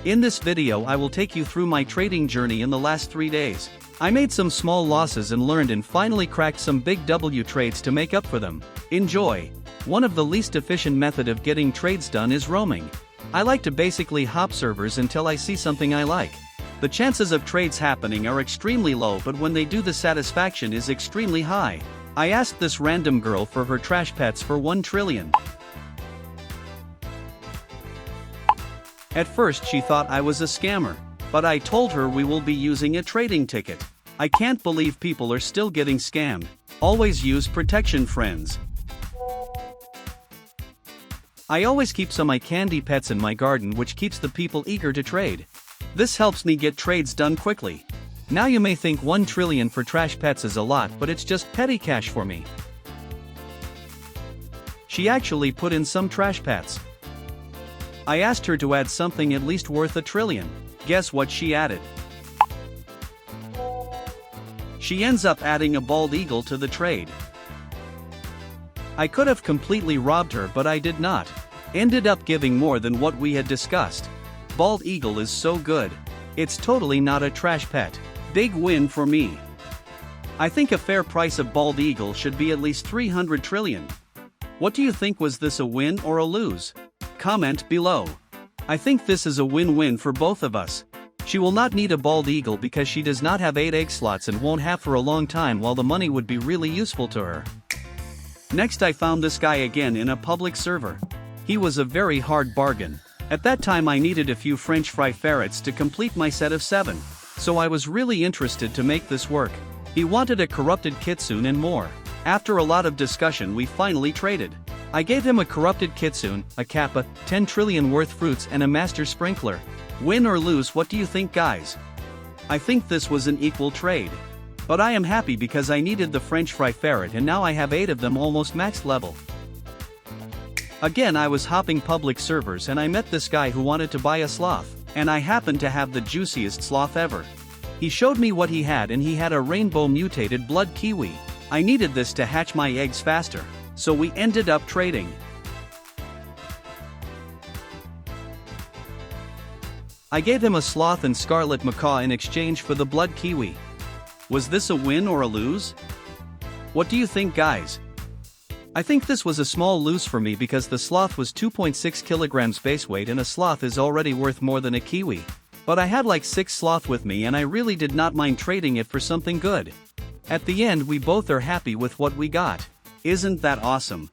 In this video I will take you through my trading journey in the last 3 days. I made some small losses and learned and finally cracked some big W trades to make up for them. Enjoy! One of the least efficient method of getting trades done is roaming. I like to basically hop servers until I see something I like. The chances of trades happening are extremely low, but when they do the satisfaction is extremely high. I asked this random girl for her trash pets for 1 trillion. At first she thought I was a scammer, but I told her we will be using a trading ticket. I can't believe people are still getting scammed. Always use protection, friends. I always keep some eye candy pets in my garden, which keeps the people eager to trade. This helps me get trades done quickly. Now you may think 1 trillion for trash pets is a lot, but it's just petty cash for me. She actually put in some trash pets. I asked her to add something at least worth 1 trillion. Guess what she added? She ends up adding a bald eagle to the trade. I could have completely robbed her, but I did not. Ended up giving more than what we had discussed. Bald eagle is so good. It's totally not a trash pet. Big win for me. I think a fair price of bald eagle should be at least 300 trillion. What do you think? Was this a win or a lose? Comment below. I think this is a win-win for both of us. She will not need a bald eagle because she does not have 8 egg slots and won't have for a long time, while the money would be really useful to her. Next I found this guy again in a public server. He was a very hard bargain. At that time I needed a few French fry ferrets to complete my set of 7. So I was really interested to make this work. He wanted a corrupted kitsune and more. After a lot of discussion we finally traded. I gave him a corrupted kitsune, a kappa, 10 trillion worth fruits and a master sprinkler. Win or lose, what do you think, guys? I think this was an equal trade. But I am happy because I needed the French fry ferret and now I have 8 of them, almost max level. Again I was hopping public servers and I met this guy who wanted to buy a sloth. And I happened to have the juiciest sloth ever. He showed me what he had and he had a rainbow mutated blood kiwi. I needed this to hatch my eggs faster. So we ended up trading. I gave him a sloth and scarlet macaw in exchange for the blood kiwi. Was this a win or a lose? What do you think, guys? I think this was a small lose for me because the sloth was 2.6 kilograms base weight and a sloth is already worth more than a kiwi. But I had like 6 sloth with me and I really did not mind trading it for something good. At the end we both are happy with what we got. Isn't that awesome?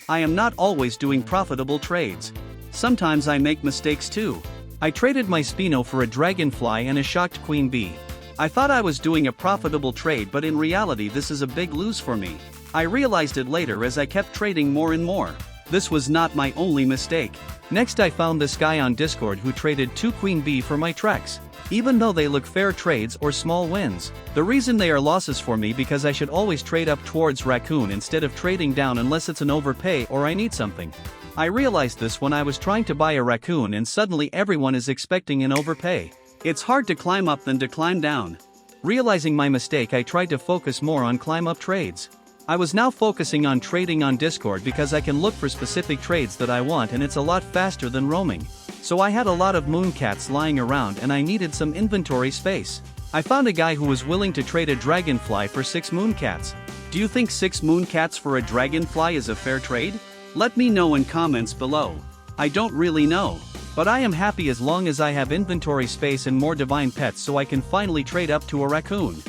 I am not always doing profitable trades. Sometimes I make mistakes too. I traded my Spino for a dragonfly and a shocked queen bee. I thought I was doing a profitable trade, but in reality this is a big lose for me. I realized it later as I kept trading more and more. This was not my only mistake. Next I found this guy on Discord who traded 2 queen bee for my Trex. Even though they look fair trades or small wins, the reason they are losses for me because I should always trade up towards raccoon instead of trading down unless it's an overpay or I need something. I realized this when I was trying to buy a raccoon and suddenly everyone is expecting an overpay. It's hard to climb up than to climb down. Realizing my mistake, I tried to focus more on climb up trades. I was now focusing on trading on Discord because I can look for specific trades that I want and it's a lot faster than roaming. So I had a lot of mooncats lying around and I needed some inventory space. I found a guy who was willing to trade a dragonfly for 6 mooncats. Do you think 6 mooncats for a dragonfly is a fair trade? Let me know in comments below. I don't really know. But I am happy as long as I have inventory space and more divine pets so I can finally trade up to a raccoon.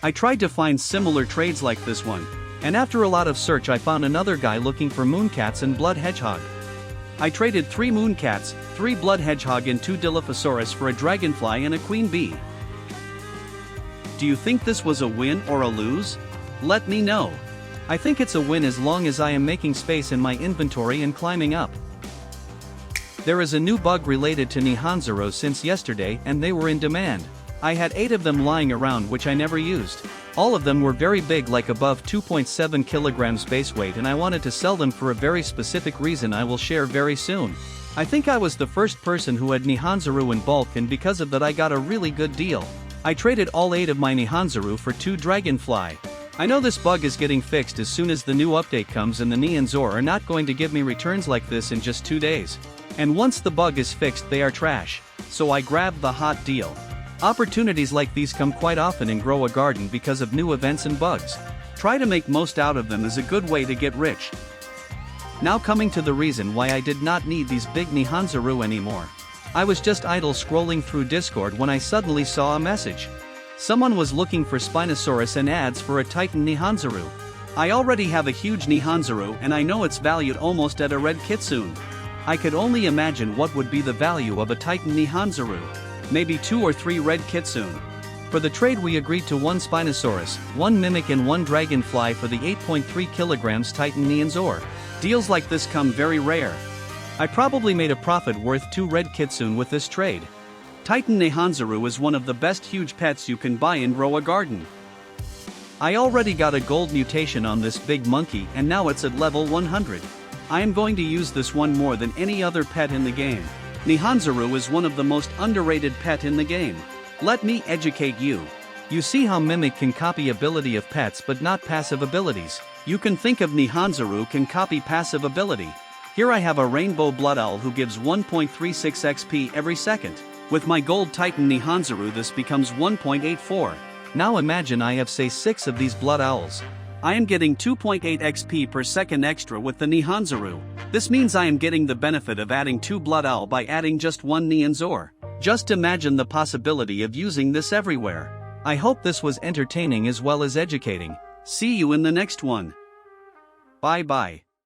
I tried to find similar trades like this one. And after a lot of search I found another guy looking for mooncats and blood hedgehog. I traded 3 mooncats, 3 blood hedgehog and 2 Dilophosaurus for a dragonfly and a queen bee. Do you think this was a win or a lose? Let me know. I think it's a win as long as I am making space in my inventory and climbing up. There is a new bug related to Nihanzaru since yesterday and they were in demand. I had 8 of them lying around which I never used. All of them were very big, like above 2.7 kilograms base weight, and I wanted to sell them for a very specific reason I will share very soon. I think I was the first person who had Nihanzaru in bulk and because of that I got a really good deal. I traded all 8 of my Nihanzaru for 2 dragonfly. I know this bug is getting fixed as soon as the new update comes and the Nihanzaru are not going to give me returns like this in just 2 days. And once the bug is fixed they are trash, so I grabbed the hot deal. Opportunities like these come quite often in Grow a Garden because of new events and bugs. Try to make most out of them is a good way to get rich. Now coming to the reason why I did not need these big Nihanzaru anymore. I was just idle scrolling through Discord when I suddenly saw a message. Someone was looking for Spinosaurus and ads for a Titan Nihanzaru. I already have a huge Nihanzaru and I know it's valued almost at a red kitsune. I could only imagine what would be the value of a Titan Nihanzaru. Maybe 2 or 3 red kitsune. For the trade we agreed to 1 Spinosaurus, 1 Mimic and 1 Dragonfly for the 8.3 kilograms Titan Nihanzaru. Deals like this come very rare. I probably made a profit worth 2 red kitsune with this trade. Titan Nihanzaru is one of the best huge pets you can buy in Grow a Garden. I already got a gold mutation on this big monkey and now it's at level 100. I am going to use this one more than any other pet in the game. Nihanzaru is one of the most underrated pet in the game. Let me educate you. You see how Mimic can copy ability of pets but not passive abilities. You can think of Nihanzaru can copy passive ability. Here I have a rainbow blood owl who gives 1.36 XP every second. With my gold Titan Nihanzaru this becomes 1.84. Now imagine I have say 6 of these blood owls. I am getting 2.8 XP per second extra with the Nihanzaru. This means I am getting the benefit of adding 2 blood owl by adding just 1 Nihanzaru. Just imagine the possibility of using this everywhere. I hope this was entertaining as well as educating. See you in the next one. Bye bye.